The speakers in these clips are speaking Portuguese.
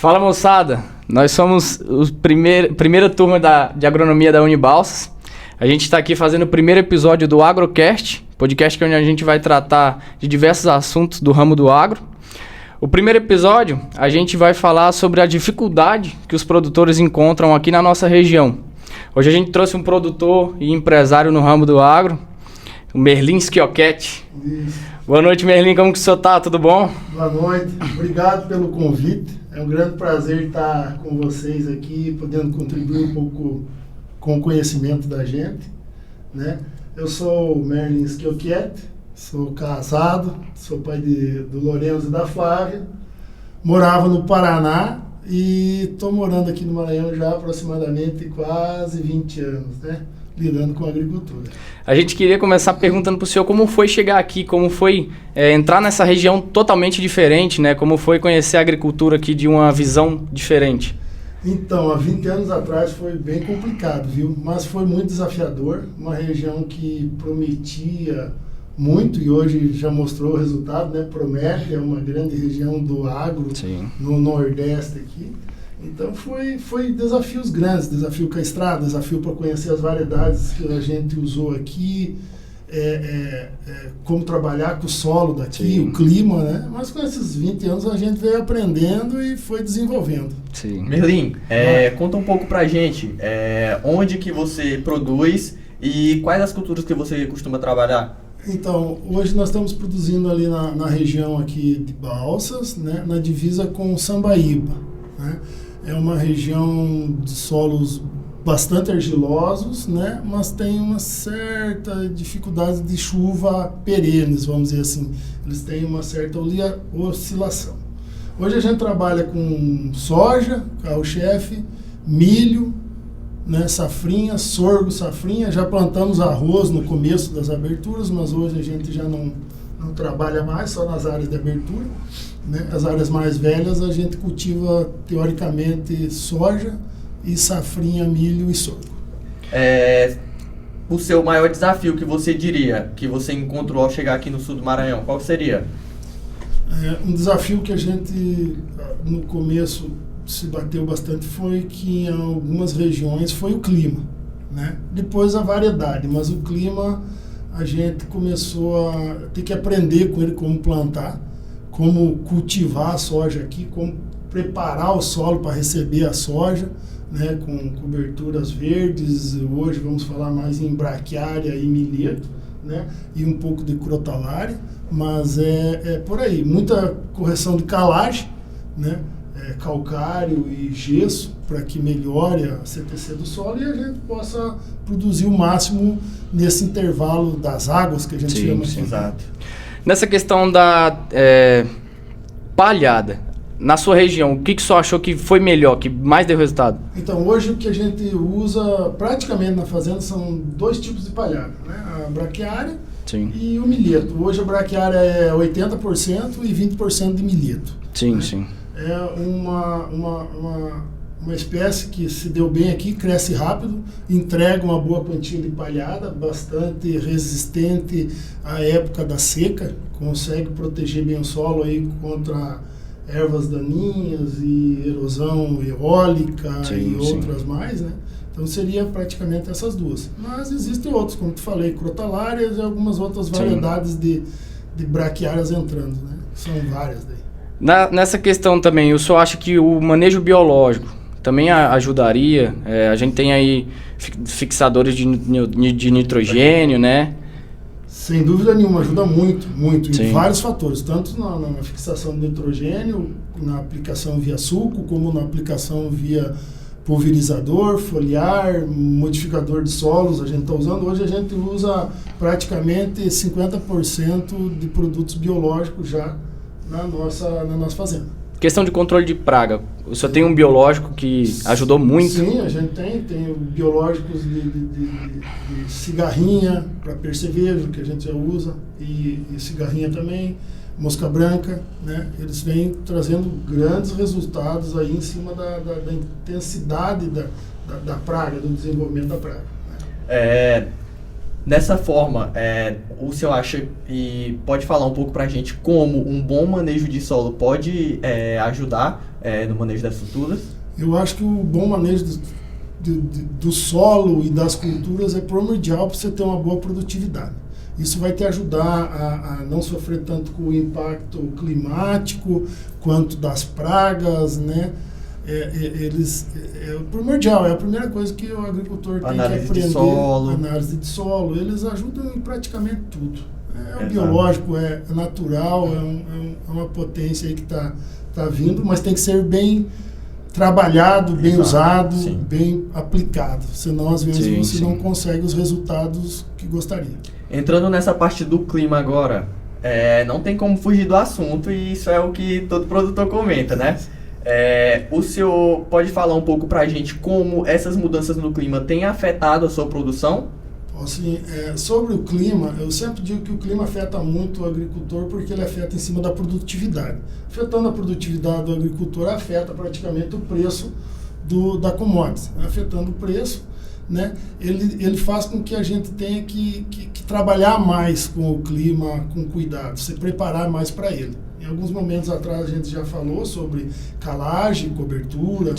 Fala, moçada, nós somos a primeira turma de agronomia da Unibalsas. A gente está aqui fazendo o primeiro episódio do Agrocast, podcast onde a gente vai tratar de diversos assuntos do ramo do agro. O primeiro episódio, a gente vai falar sobre a dificuldade que os produtores encontram aqui na nossa região. Hoje a gente trouxe um produtor e empresário no ramo do agro, o Merlin Schiochetti. Boa noite, Merlin, como que o senhor tá? Tudo bom? Boa noite, obrigado pelo convite. É um grande prazer estar com vocês aqui, podendo contribuir um pouco com o conhecimento da gente, né? Eu sou o Merlin Schiochetti, sou casado, sou pai do Lorenzo e da Flávia, morava no Paraná e estou morando aqui no Maranhão já há aproximadamente quase 20 anos, né? Lidando com a agricultura. A gente queria começar perguntando para o senhor como foi chegar aqui, como foi entrar nessa região totalmente diferente, né? Como foi conhecer a agricultura aqui de uma visão diferente? Então, há 20 anos atrás foi bem complicado, viu? Mas foi muito desafiador, uma região que prometia muito e hoje já mostrou o resultado, né? Promete, é uma grande região do agro. Sim. No Nordeste aqui. Então foi desafios grandes, desafio com a estrada, desafio para conhecer as variedades que a gente usou aqui, como trabalhar com o solo daqui, sim, o clima, né? Mas com esses 20 anos a gente veio aprendendo e foi desenvolvendo. Sim. Merlin, conta um pouco pra gente, onde que você produz e quais as culturas que você costuma trabalhar? Então, hoje nós estamos produzindo ali na região aqui de Balsas, né? Na divisa com Sambaíba, né? É uma região de solos bastante argilosos, né? Mas tem uma certa dificuldade de chuva perenes, vamos dizer assim. Eles têm uma certa oscilação. Hoje a gente trabalha com soja, carro-chefe, milho, né? Safrinha, sorgo, safrinha. Já plantamos arroz no começo das aberturas, mas hoje a gente já não trabalha mais, só nas áreas de abertura. Né? As áreas mais velhas a gente cultiva teoricamente soja e safrinha, milho e sorgo. O seu maior desafio que você diria que você encontrou ao chegar aqui no sul do Maranhão, qual seria? Um desafio que a gente no começo se bateu bastante foi que em algumas regiões foi o clima, né? Depois a variedade, mas o clima a gente começou a ter que aprender com ele como plantar, como cultivar a soja aqui, como preparar o solo para receber a soja, né, com coberturas verdes. Hoje vamos falar mais em braquiária e milheto, né, e um pouco de crotalária, mas é por aí. Muita correção de calagem, né, calcário e gesso, para que melhore a CTC do solo e a gente possa produzir o máximo nesse intervalo das águas que a gente chama. Sim, exato. Nessa questão da palhada, na sua região, o que o senhor achou que foi melhor, que mais deu resultado? Então, hoje o que a gente usa praticamente na fazenda são dois tipos de palhada, né? A braquiária, sim, e o milheto. Hoje a braquiária é 80% e 20% de milheto. Sim, né? Sim. É uma espécie que se deu bem aqui, cresce rápido, entrega uma boa quantia de palhada, bastante resistente à época da seca, consegue proteger bem o solo aí contra ervas daninhas e erosão eólica, sim, e outras mais, né? Então seria praticamente essas duas. Mas existem outros, como te falei, crotalárias e algumas outras variedades de braquiárias entrando, né? São várias daí. Nessa questão também, o senhor acha que o manejo biológico também ajudaria? A gente tem aí fixadores de nitrogênio, né? Sem dúvida nenhuma, ajuda muito, muito, em vários fatores, tanto na fixação de nitrogênio, na aplicação via suco, como na aplicação via pulverizador, foliar, modificador de solos. A gente está usando, hoje a gente usa praticamente 50% de produtos biológicos já na nossa fazenda. Questão de controle de praga. O senhor tem um biológico que ajudou muito? Sim, a gente tem biológicos de cigarrinha para percevejo, que a gente já usa, e cigarrinha também, mosca branca, né? Eles vêm trazendo grandes resultados aí em cima da intensidade da praga, do desenvolvimento da praga. Né? Dessa forma, o senhor acha e pode falar um pouco para a gente como um bom manejo de solo pode ajudar no manejo das culturas? Eu acho que o bom manejo do solo e das culturas é primordial para você ter uma boa produtividade. Isso vai te ajudar a não sofrer tanto com o impacto climático quanto das pragas, né? É primordial, é a primeira coisa que o agricultor tem que aprender. Análise de solo. Eles ajudam em praticamente tudo. O biológico, é natural, é uma potência aí que está vindo, mas tem que ser bem trabalhado, bem usado, bem aplicado. Senão, às vezes, você não consegue os resultados que gostaria. Entrando nessa parte do clima agora, não tem como fugir do assunto e isso é o que todo produtor comenta, né? O senhor pode falar um pouco pra gente como essas mudanças no clima têm afetado a sua produção? Assim, sobre o clima, eu sempre digo que o clima afeta muito o agricultor porque ele afeta em cima da produtividade. Afetando a produtividade do agricultor, afeta praticamente o preço da commodity. Afetando o preço, né, ele faz com que a gente tenha que trabalhar mais com o clima, com cuidado, se preparar mais para ele. Em alguns momentos atrás a gente já falou sobre calagem, cobertura,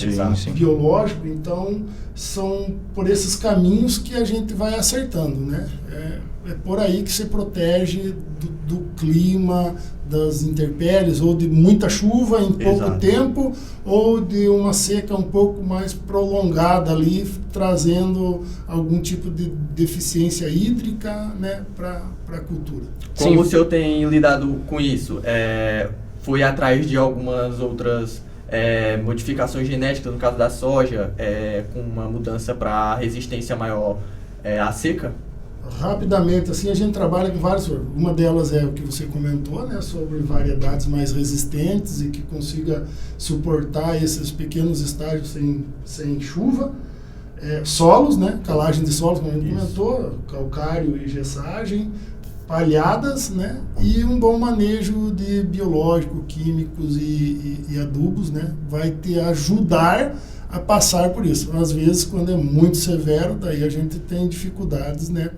biológico, então são por esses caminhos que a gente vai acertando, né? É por aí que se protege do clima, das intempéries, ou de muita chuva em pouco tempo, ou de uma seca um pouco mais prolongada ali, trazendo algum tipo de deficiência hídrica, né, para a cultura. Como o senhor tem lidado com isso? Foi atrás de algumas outras modificações genéticas, no caso da soja, com uma mudança para resistência maior à seca? Rapidamente, assim, a gente trabalha com várias. Uma delas é o que você comentou, né, sobre variedades mais resistentes e que consiga suportar esses pequenos estágios sem chuva. Solos, né, calagem de solos, como a gente comentou, calcário e gessagem, palhadas, né, e um bom manejo de biológico, químicos e adubos, né, vai te ajudar a passar por isso. Às vezes, quando é muito severo, daí a gente tem dificuldades, né,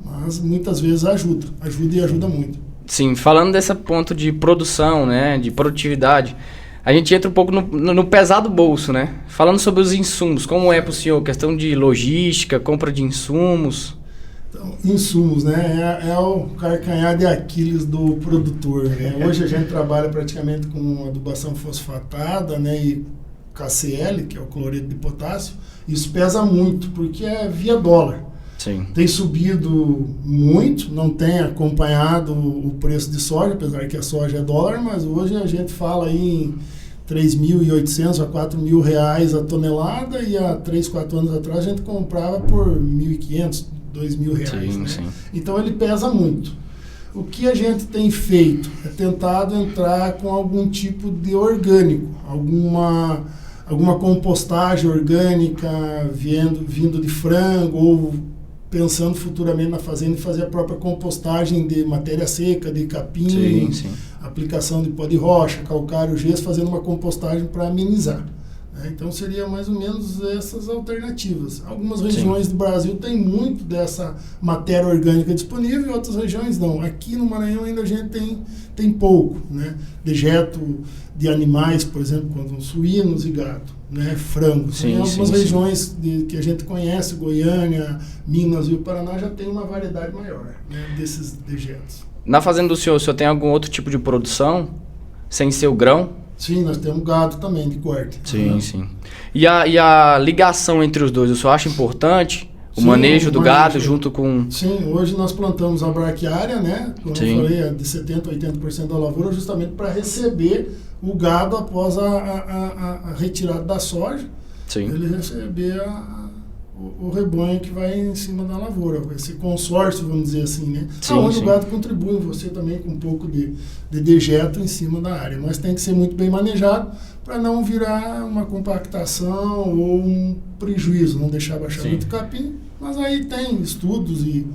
mas muitas vezes ajuda e ajuda muito. Sim, falando desse ponto de produção, né, de produtividade, a gente entra um pouco no pesado bolso, né? Falando sobre os insumos, como é para o senhor? Questão de logística, compra de insumos? Então, insumos, né? É o calcanhar de Aquiles do produtor, né? Hoje a gente trabalha praticamente com adubação fosfatada, né? E KCl, que é o cloreto de potássio. Isso pesa muito, porque é via dólar. Sim. Tem subido muito, não tem acompanhado o preço de soja, apesar que a soja é dólar, mas hoje a gente fala aí em 3.800 a 4.000 reais a tonelada, e há 3, 4 anos atrás a gente comprava por 1.500, 2.000 reais. Sim, né? Sim. Então ele pesa muito. O que a gente tem feito é tentado entrar com algum tipo de orgânico, alguma compostagem orgânica vindo de frango, ou pensando futuramente na fazenda e fazer a própria compostagem de matéria seca, de capim, aplicação de pó de rocha, calcário, gesso, fazendo uma compostagem para amenizar. Então seria mais ou menos essas alternativas. Algumas regiões do Brasil têm muito dessa matéria orgânica disponível e outras regiões não. Aqui no Maranhão ainda a gente tem pouco, né? Dejeto de animais, por exemplo, como suínos e gado, né? Frangos. Em algumas regiões que a gente conhece, Goiânia, Minas e o Paraná, já tem uma variedade maior, né, desses dejetos. Na fazenda do senhor tem algum outro tipo de produção sem ser o grão? Sim, nós temos gado também de corte. Sim. E a ligação entre os dois, o senhor acha importante? O manejo do gado junto com... Sim, hoje nós plantamos a braquiária, né? Como eu falei, de 70% a 80% da lavoura, justamente para receber o gado após a retirada da soja. Sim. Ele receber o rebanho que vai em cima da lavoura, esse consórcio, vamos dizer assim, né? Onde o gado contribui, você também com um pouco de dejeto em cima da área, mas tem que ser muito bem manejado para não virar uma compactação ou um prejuízo, não deixar baixar muito capim, mas aí tem estudos e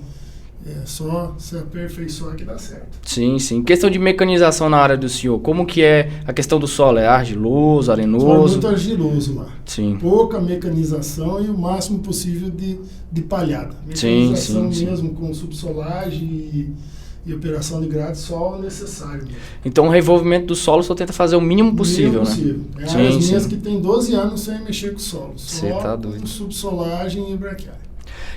é só se aperfeiçoar que dá certo. Sim. Questão de mecanização na área do senhor, como que é a questão do solo? É argiloso, arenoso? Solo muito argiloso lá. Sim. Pouca mecanização e o máximo possível de palhada. Mecanização mesmo com subsolagem e operação de grade só o necessário mesmo. Então o revolvimento do solo só tenta fazer o mínimo possível, né? É Sim, as minhas sim. que tem 12 anos sem mexer com o solo. Você Só tá doido. com subsolagem e braquiária.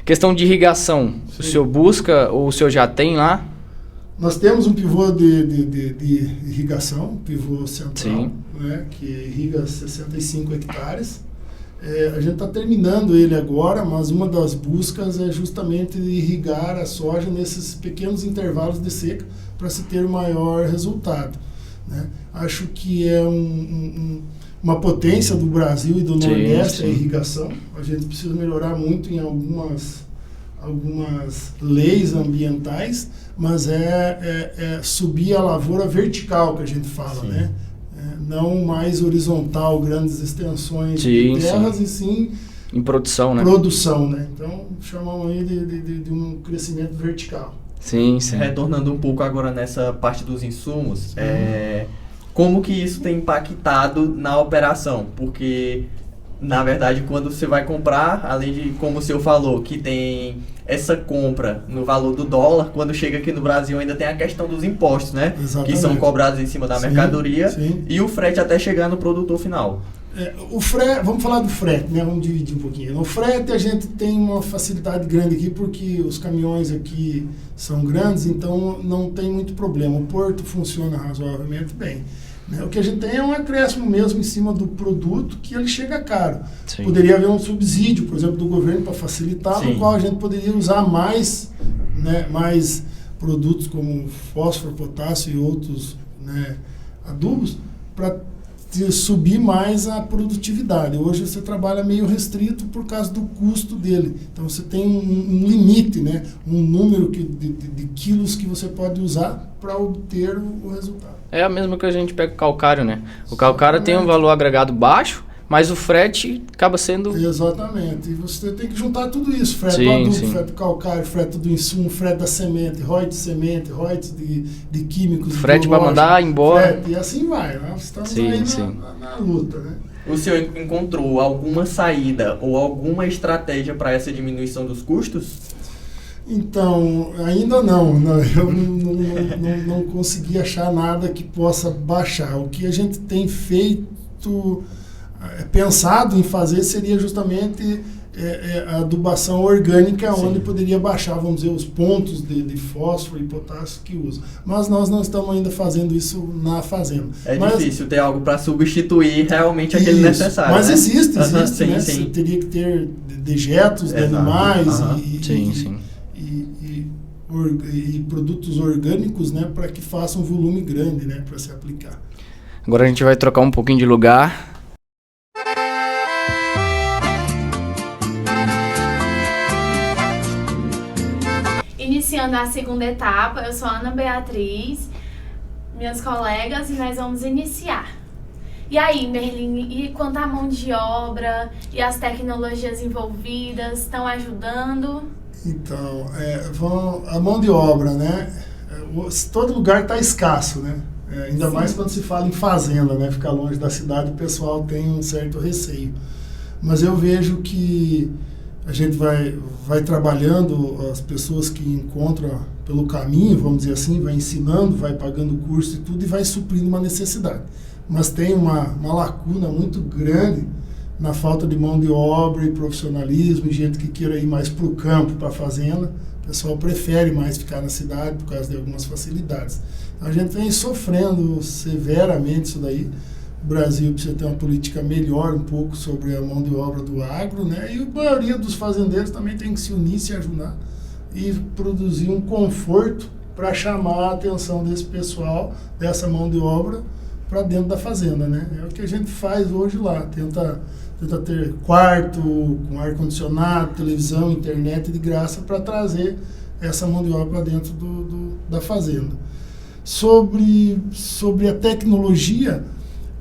Questão de irrigação, o senhor busca ou o senhor já tem lá? Nós temos um pivô de irrigação, pivô central, Sim. né, que irriga 65 hectares. A gente está terminando ele agora, mas uma das buscas é justamente irrigar a soja nesses pequenos intervalos de seca para se ter o maior resultado, né? Acho que é uma potência do Brasil e do Nordeste, a irrigação. A gente precisa melhorar muito em algumas leis ambientais, mas é subir a lavoura vertical que a gente fala, sim, né? Não mais horizontal, grandes extensões Sim, de terras, sim. e sim Em produção, né? produção, né? Então, chamamos aí de um crescimento vertical. Sim, sim. Retornando um pouco agora nessa parte dos insumos, como que isso tem impactado na operação? Porque, na verdade, quando você vai comprar, além de, como o senhor falou, que tem essa compra no valor do dólar, quando chega aqui no Brasil ainda tem a questão dos impostos, né? Exatamente. Que são cobrados em cima da Sim, mercadoria sim. e o frete até chegar no produtor final. O frete, vamos falar do frete, né? Vamos dividir um pouquinho. No frete a gente tem uma facilidade grande aqui porque os caminhões aqui são grandes, então não tem muito problema. O porto funciona razoavelmente bem, né? O que a gente tem é um acréscimo mesmo em cima do produto que ele chega caro. Sim. Poderia haver um subsídio, por exemplo, do governo para facilitar, Sim. no qual a gente poderia usar mais, né, mais produtos como fósforo, potássio e outros, né, adubos para subir mais a produtividade. Hoje você trabalha meio restrito por causa do custo dele. Então você tem um limite, né? Um número de quilos que você pode usar para obter o resultado. É a mesma que a gente pega o calcário, né? O calcário tem um valor agregado baixo, mas o frete acaba sendo... Exatamente. E você tem que juntar tudo isso. Frete Sim, do adubo, sim. frete do calcário, frete do insumo, frete da semente, royalties de semente, royalties de químicos. Frete para biológicos, mandar embora. frete, e assim vai. Nós estamos Sim, aí sim. na luta, né? O senhor encontrou alguma saída ou alguma estratégia para essa diminuição dos custos? Então, ainda não. Eu não consegui achar nada que possa baixar. O que a gente tem feito, pensado em fazer, seria justamente a adubação orgânica, Sim. onde poderia baixar, vamos dizer, os pontos de fósforo e potássio que usa. Mas nós não estamos ainda fazendo isso na fazenda. Mas Difícil ter algo para substituir realmente aquele isso, necessário. mas né? existe, Aham, sim, né? sim. Você teria que ter dejetos de Exato. animais Aham. Sim, sim. e produtos orgânicos, né, para que façam um volume grande, né, para se aplicar. Agora a gente vai trocar um pouquinho de lugar. Iniciando a segunda etapa, eu sou a Ana Beatriz, meus colegas, e nós vamos iniciar. E aí, Merlin, e quanto à mão de obra e as tecnologias envolvidas, estão ajudando? Então, a mão de obra, né, todo lugar está escasso, né, ainda Sim. mais quando se fala em fazenda, né, ficar longe da cidade, o pessoal tem um certo receio. Mas eu vejo que a gente vai trabalhando, as pessoas que encontram pelo caminho, vamos dizer assim, vai ensinando, vai pagando curso e tudo, e vai suprindo uma necessidade. Mas tem uma lacuna muito grande na falta de mão de obra e profissionalismo, e gente que queira ir mais para o campo, para a fazenda. O pessoal prefere mais ficar na cidade por causa de algumas facilidades. Então, a gente vem sofrendo severamente isso daí. O Brasil precisa ter uma política melhor um pouco sobre a mão de obra do agro, né? E a maioria dos fazendeiros também tem que se unir, se ajudar e produzir um conforto para chamar a atenção desse pessoal, dessa mão de obra, para dentro da fazenda, né? É o que a gente faz hoje lá, tenta ter quarto com ar-condicionado, televisão, internet de graça para trazer essa mão de obra para dentro da fazenda. Sobre a tecnologia,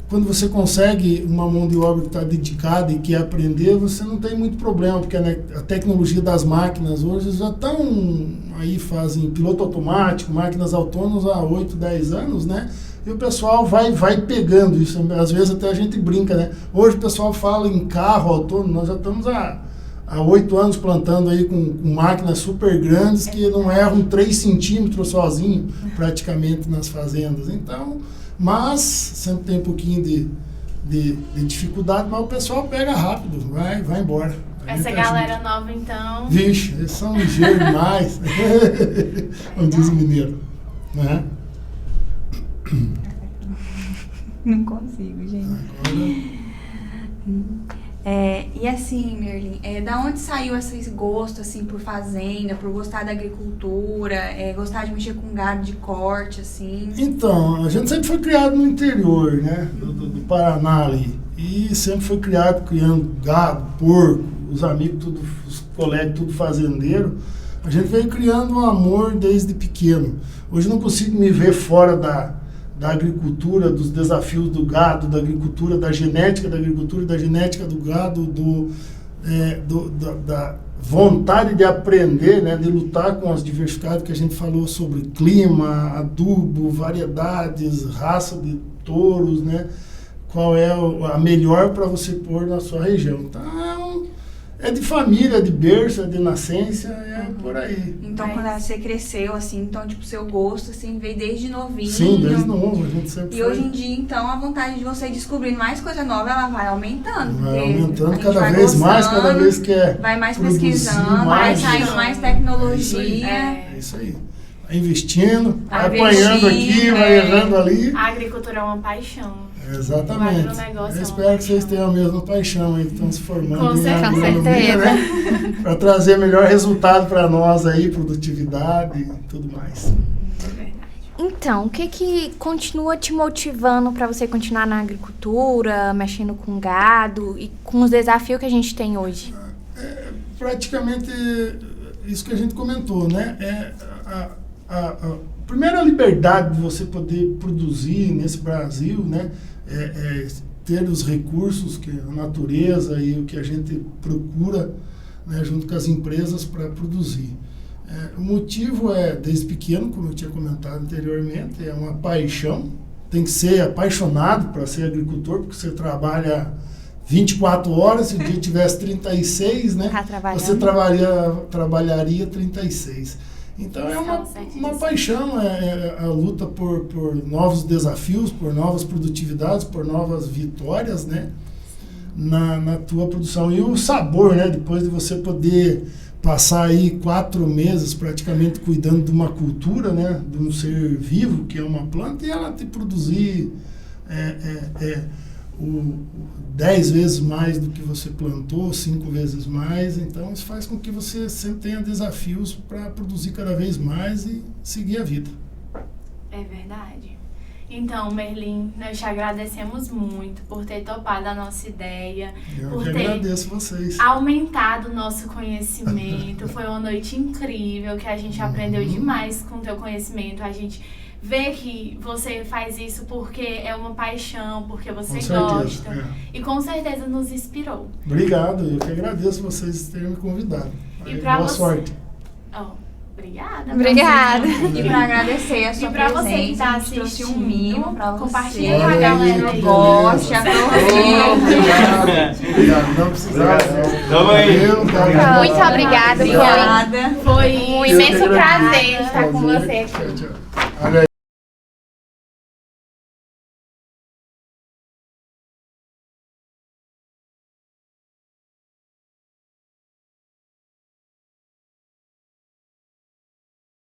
quando você consegue uma mão de obra que está dedicada e quer aprender, você não tem muito problema, porque a tecnologia das máquinas hoje já estão aí, fazem piloto automático, máquinas autônomas há 8, 10 anos, né? E o pessoal vai pegando isso. Às vezes até a gente brinca, né? Hoje o pessoal fala em carro autônomo, nós já estamos há há 8 anos plantando aí com máquinas super grandes que não erram 3 centímetros sozinho, praticamente, nas fazendas. Então, mas sempre tem um pouquinho de dificuldade, mas o pessoal pega rápido, vai embora. Essa galera nova, então... Vixe, eles são ligeiros demais, como diz o mineiro, né? Não consigo, gente. E assim, Merlin, da onde saiu esse gosto assim por fazenda, por gostar da agricultura, gostar de mexer com gado de corte, assim? Então, a gente sempre foi criado no interior, né, do Paraná ali, e sempre foi criando gado, porco, os amigos, tudo, os colegas, tudo fazendeiro. A gente veio criando um amor desde pequeno. Hoje não consigo me ver fora da agricultura, dos desafios do gado, da agricultura, da genética da agricultura, da genética do gado, da vontade de aprender, né, de lutar com as diversidades que a gente falou sobre clima, adubo, variedades, raça de touros, né, qual é a melhor para você pôr na sua região. Então, é de família, de berço, é de nascença, é por aí. Então, quando você cresceu, assim, então, tipo, seu gosto, assim, veio desde novinho. Sim, desde novo, a gente sempre E hoje em dia, então, a vontade de você descobrir mais coisa nova, ela vai aumentando. Vai aumentando cada vez mais, cada vez que vai mais pesquisando, vai saindo mais tecnologia. É isso aí. Vai investindo, vai apanhando aqui, vai errando ali. A agricultura é uma paixão. Exatamente. Eu espero que vocês tenham a mesma paixão aí, que estão se formando. Com certeza. Né? Para trazer melhor resultado para nós aí, produtividade e tudo mais. Então, o que continua te motivando para você continuar na agricultura, mexendo com gado e com os desafios que a gente tem hoje? Praticamente isso que a gente comentou, né? Primeiro, a liberdade de você poder produzir nesse Brasil, né? Ter os recursos que a natureza e o que a gente procura, né, junto com as empresas para produzir. O motivo desde pequeno, como eu tinha comentado anteriormente, é uma paixão. Tem que ser apaixonado para ser agricultor, porque você trabalha 24 horas, se o dia tivesse 36, né, você trabalharia 36. Então é uma paixão, a luta por novos desafios, por novas produtividades, por novas vitórias, né, na tua produção. E o sabor, né, depois de você poder passar aí 4 meses praticamente cuidando de uma cultura, né, de um ser vivo, que é uma planta, e ela te produzir 10 vezes mais do que você plantou, 5 vezes mais. Então isso faz com que você sempre tenha desafios para produzir cada vez mais e seguir a vida. É verdade. Então, Merlin, nós te agradecemos muito por ter topado a nossa ideia, por ter agradeço vocês. Aumentado o nosso conhecimento. Foi uma noite incrível, que a gente aprendeu demais com o teu conhecimento. A gente vê que você faz isso porque é uma paixão, porque você gosta. E com certeza nos inspirou. Obrigado, eu que agradeço vocês terem me convidado. Boa sorte. Obrigada. E para agradecer a sua presença, você que está assistindo, trouxe um mimo para você. Compartilha com a galera aí. Goste, aproveita. Obrigado, não precisava. Muito obrigada. Obrigada. Foi um imenso prazer estar com você aqui. Olha aí.